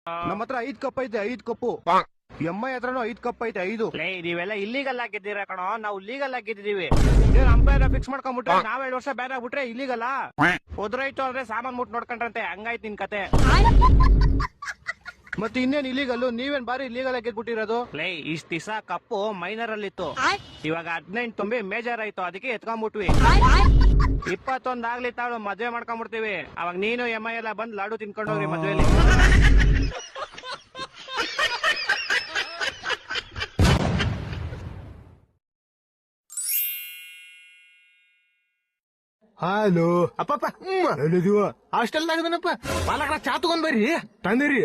ನಮ್ಮ ಹತ್ರ 5 ಕಪ್ ಐತೆ, 5 ಕಪ್ಪು. ಎಮ್ಮೈ ಹತ್ರನು 5 ಕಪ್ ಐತೆ, 5. ನೀವೆಲ್ಲ ಇಲ್ಲಿಗಲ್ ಆಗಿದ್ದೀರಾ ಕಣೋ, ನಾವು ಲೀಗಲ್ ಆಗಿದ್ದೀವಿ. ಅಂಪೈರ್ ಫಿಕ್ಸ್ ಮಾಡ್ಕೊಂಡ್ಬಿಟ್ರೆ ನಾವ್ 2 ವರ್ಷ ಬ್ಯಾನ್ ಆಗ್ಬಿಟ್ರೆ ಇಲ್ಲಿಗಲ್ಲ. ಉದ್ರಾಯ್ತು ಅಂದ್ರೆ ಸಾಮಾನ್ ಮುಟ್ ನೋಡ್ಕೊಂಡ್ರಂತೆ, ಹಂಗಾಯ್ತು ನಿನ್ ಕತೆ. ಮತ್ತೆ ಇನ್ನೇನ್ ಇಲ್ಲಿಗಲ್ಲು, ನೀವೇನ್ ಬಾರಿ ಇಲ್ಲಿಗಲ್ ಆಗಿದ್ಬಿಟ್ಟಿರೋದು. ಇಷ್ಟ ದಿವಸ ಕಪ್ಪು ಮೈನರ್ ಅಲ್ಲಿ ಇತ್ತು, ಇವಾಗ 18 ತುಂಬಿ ಮೇಜರ್ ಆಯ್ತು, ಅದಕ್ಕೆ ಎತ್ಕೊಂಡ್ಬಿಟ್ವಿ. 21 ಆಗ್ಲಿ ತಾಳು ಮದ್ವೆ ಮಾಡ್ಕೊಂಡ್ಬಿಡ್ತೀವಿ, ಅವಾಗ ನೀನು ಎಮ್ಮೈ ಎಲ್ಲ ಬಂದ್ ಲಾಡು ತಿನ್ಕೊಂಡೋಗ್ರಿ ಮದ್ವೆಲಿ. ಹಲೋ ಅಪ್ಪಪ್ಪ, ಎಲ್ಲಿದೀವ? ಹಾಸ್ಟೆಲ್ದಾಗದನಪ್ಪ. ಪಾಲಕರ ಚಾ ತಗೊಂಡ್ ಬರ್ರಿ. ತಂದಿರಿ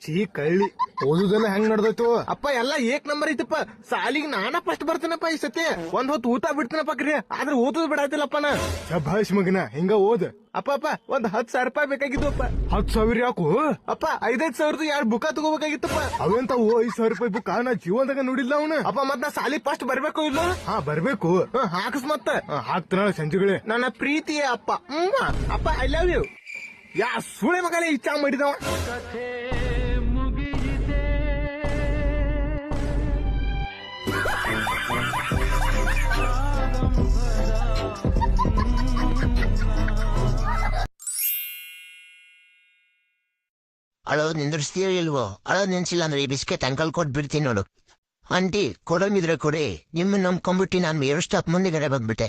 ಚೀ ಕಳ್ಳಿ. ಓದುದೆಲ್ಲ ಹೆಂಗ್ ನಡ್ದೈತು ಅಪ್ಪ? ಎಲ್ಲಾ ಏಕ್ ನಂಬರ್ ಐತಪ್ಪ. ಸಾಲಿಗೆ ನಾನ ಫಸ್ಟ್ ಬರ್ತೇನಪ್ಪ ಈ ಸತಿ. ಒಂದ್ ಹೊತ್ತು ಊಟ ಬಿಡ್ತೇನಪ್ಪ ಕ್ರಿ, ಆದ್ರೆ ಓದೋದ್ ಬಿಡಾತಿಲ್ಲಪ್ಪ ನಾ. ಶಭಾಷ್ ಮಗನ, ಹಿಂಗ ಓದ್. ಅಪ್ಪ ಒಂದ್ 10,000 ರೂಪಾಯಿ ಬೇಕಾಗಿದ್ದಪ್ಪ. 10,000 ಯಾಕು ಅಪ್ಪ? 5,000 2 ಬುಕ್ಕ ತಗೋಬೇಕಾಗಿತ್ತಪ್ಪ. ಅವೆಂತಾವು 5,000 ರೂಪಾಯಿ ಬುಕ್ಕ? ನಾ ಜೀವನದಾಗ ನೋಡಿಲ್ಲ ಅವನು. ಅಪ್ಪ ಮತ್ ನಾ ಸಾಲಿ ಫಸ್ಟ್ ಬರ್ಬೇಕು ಇಲ್ಲ? ಹಾ ಬರ್ಬೇಕು. ಹಾಕಸ್ ಮತ್ತ ಹಾಕ್ತಾನ ಸಂಜೆಗಳೇ. ನನ್ನ ಪ್ರೀತಿಯ ಅಪ್ಪ. ಅಪ್ಪ ಐ ಲವ್ ಯು. ಯಾ ಸುಳೆ ಮಗನೇ ಈ ಚಾ ಮಾಡಿದವ. ಅಳೋದ್ ನಿಂದ್ರಿಸ್ತೀಯೋ ಇಲ್ವೋ? ಅಳೋದ್ ನಿನ್ಸಿಲ್ಲ ಅಂದ್ರೆ ಈ ಬಿಸ್ಕೆಟ್ ಅಂಕಲ್ ಕೊಟ್ಬಿಡ್ತೀನಿ ನೋಡು. ಆಂಟಿ ಕೊಡೋಂಗಿದ್ರೆ ಕೊಡಿ. ನಿಮ್ಮ ನಂಬ್ಕೊಂಡ್ಬಿಟ್ಟು ನಾನು 2 ಸ್ಟಾಪ್ ಮುಂದೆಗಡೆ ಬಂದ್ಬಿಟ್ಟೆ.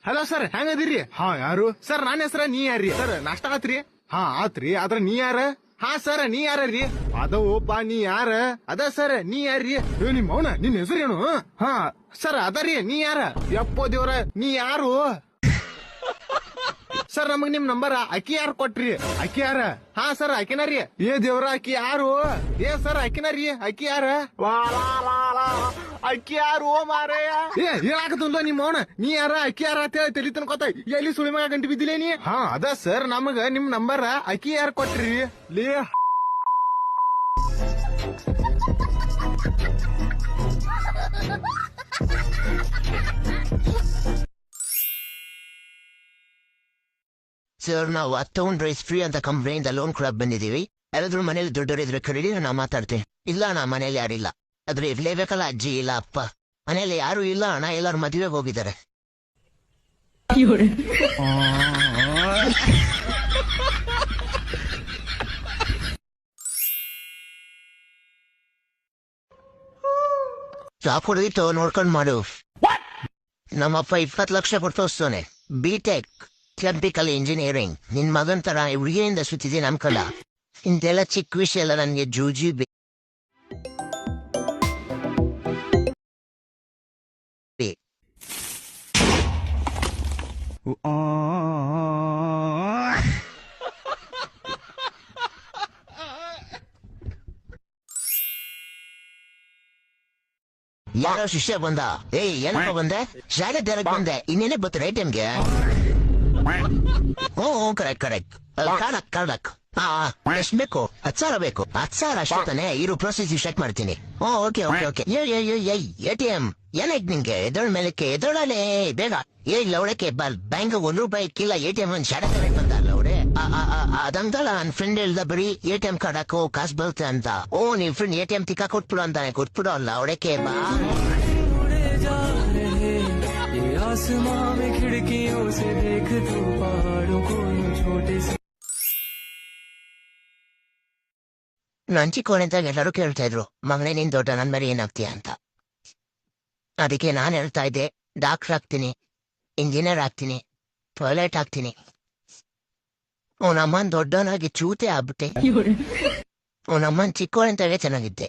ಹಲೋ ಸರ್, ಹೆಂಗದಿರಿ? ಹಾ ಯಾರು ಸರ್? ನನ್ನ ಹೆಸರ. ನೀ ಯಾರ್ರಿ ಸರ್? ನಾಷ್ಟ ಆತ್ರಿ? ಹಾ ಆತ್ರಿ. ಆದ್ರ ನೀ ಯಾರ? ಹಾ ಸರ್, ನೀ ಯಾರ್ರಿ? ಅದ ಓಪ, ನೀ ಯಾರ? ಅದ ಸರ್, ನೀ ಯಾರ್ರಿ? ನಿಮ್ ಮೌನ, ನಿನ್ ಹೆಸರೇನು? ಹಾ ಸರ್ ಅದರಿ. ನೀ ಯಾರ? ಯಪ್ಪೋ ದೇವ್ರ, ನೀ ಯಾರು ಸರ್? ನಮಗ್ ನಿಮ್ ನಂಬರ್ ಅಕ್ಕಿ ಯಾರು ಕೊಟ್ರಿ? ಅಕ್ಕಿ ಯಾರ? ಹಾ ಸರ್ ಅಕ್ಕಿನ ರೀ. ಏ ದೇವ್ರ, ಅಕ್ಕಿ ಯಾರು? ಏ ಸರ್ ಅಕ್ಕಿನ ರೀ. ಅಕ್ಕಿ ಯಾರ? ಅಕ್ಕಿ ಯಾರು ಮಾರಯ್ಯ? ಏನಾಗತ್ತಲ್ಲ ನಿಮ್ ಮೌನ? ನೀ ಯಾರ ಅಕ್ಕಿ ಯಾರ ಅಂತ ಹೇಳಿ ತಲಿ ತನ್ಕೋತ ಎಲ್ಲಿ ಸುಳಿ ಮಗ ಗಂಟು ಬಿದ್ದಿಲ್ಲ ನೀ? ಹಾ ಅದ ಸರ್, ನಮಗ ನಿಮ್ ನಂಬರ್ ಅಕ್ಕಿ ಯಾರು ಕೊಟ್ರಿ? ಲೇ ಸರ್, ನಾವು 10 ರೈಸ್ ಫ್ರೀ ಅಂತ ಕಂಪ್ನಿಯಿಂದ ಲೋನ್ ಕೊಡಕ್ ಬಂದಿದೀವಿ. ಯಾರಾದ್ರೂ ಮನೇಲಿ ದುಡ್ಡೋರಿದ್ರೆ ಕರೀರಿ, ನಾ ಮಾತಾಡ್ತೀನಿ. ಇಲ್ಲ ನಾ ಮನೇಲಿ ಯಾರಿಲ್ಲ. ಆದ್ರೆ ಇರ್ಲೇಬೇಕಲ್ಲ. ಅಜ್ಜಿ ಇಲ್ಲ, ಅಪ್ಪ ಮನೇಲಿ ಯಾರು ಇಲ್ಲ. ಅಣ್ಣ ಎಲ್ಲಾರು ಮದುವೆಗೆ ಹೋಗಿದ್ದಾರೆ. ಜಾಬ್ ಹೊಡೆದಿತ್ತು, ನೋಡ್ಕೊಂಡ್ ಮಾಡು. ನಮ್ಮಪ್ಪ 20 ಲಕ್ಷ ಕೊಡ್ತೋಸ್ತಾನೆ. B Tech chemical engineering. ನಿನ್ ಮಗನ್ ತರ ಹುಡುಗಿಯಿಂದ ಸುತ್ತಿದೆ ನಮ್ ಕಲ. ಇಂತೆಲ್ಲ ಚಿಕ್ಕ ವಿಷಯ ಎಲ್ಲ ನನ್ಗೆ ಜೂಜಿ ಯಾರೋ ಶಿಷ್ಯ ಬಂದ. ಏನಪ್ಪ ಬಂದೆ? ಶಾಲೆ ತೆರಕ್ ಬಂದೆ. ಇನ್ನೇನೆ ಬತ್ತು ರೈಟ್ ಟೈಮ್ಗೆ. ಕರೆಕ್ಟ್. ಕರೆಕ್ಟ್. ಎಷ್ಟು ಬೇಕು? 10,000 ಬೇಕು. 10,000 ಅಷ್ಟೇ ತಾನೆ? ಇರು ಪ್ರೊಸೆಸ್ ಸ್ಟಾರ್ಟ್ ಮಾಡ್ತೀನಿ. ಓಕೆ. ATM ಏನಾಯ್ತು ನಿಂಗೆ? ಎದೊಳ ಮೇಲಕ್ಕೆ ಎದೊಳಲೆ ಬೇಗ. ಲೌಡಕ್ಕೆ ಬ್ಯಾಂಕ್ ₹1 ಕಿಲ್ಲ. ATM ಒಂದು ಶಾಲೆ ತೆರಕ್ ಬಂದ ಲೌಡೆ. ಅದಂತಲ್ಲ ನನ್ನ ಫ್ರೆಂಡ್ ಹೇಳ್ದ, ಬರೀ ATM ಕಾರ್ಡ್ ಹಾಕೋ ಕಾಸು ಬರುತ್ತೆ ಅಂತ. ನಿನ್ ಫ್ರೆಂಡ್ ATM ತಿಕ್ಕ ಕೊಟ್ಬಿಡು ಅಂತಾನೆ. ಕೊಟ್ಬಿಡು ಅಲ್ಲ ಅವಡಕ್ಕೆ ಬಾ. ಹಂಚಿಕೊಂಡಿದ್ದಾಗ ಎಲ್ಲರೂ ಕೇಳ್ತಾ ಇದ್ರು, ಮಗನೇ ನೀನ್ ದೊಡ್ಡ ನನ್ ಮೇಲೆ ಏನಾಗ್ತೀಯ ಅಂತ. ಅದಕ್ಕೆ ನಾನ್ ಹೇಳ್ತಾ ಇದ್ದೆ, ಡಾಕ್ಟರ್ ಆಗ್ತೀನಿ, ಇಂಜಿನಿಯರ್ ಆಗ್ತೀನಿ, ಪೈಲಟ್ ಆಗ್ತೀನಿ. ಅವನಮ್ಮನ್ ದೊಡ್ಡವನಾಗಿ ಚೂತೆ ಆಗ್ಬಿಟ್ಟೆ. ಅವನಮ್ಮನ್ ಚಿಕ್ಕವನಿಂದಾಗೆ ಚೆನ್ನಾಗಿದ್ದೆ.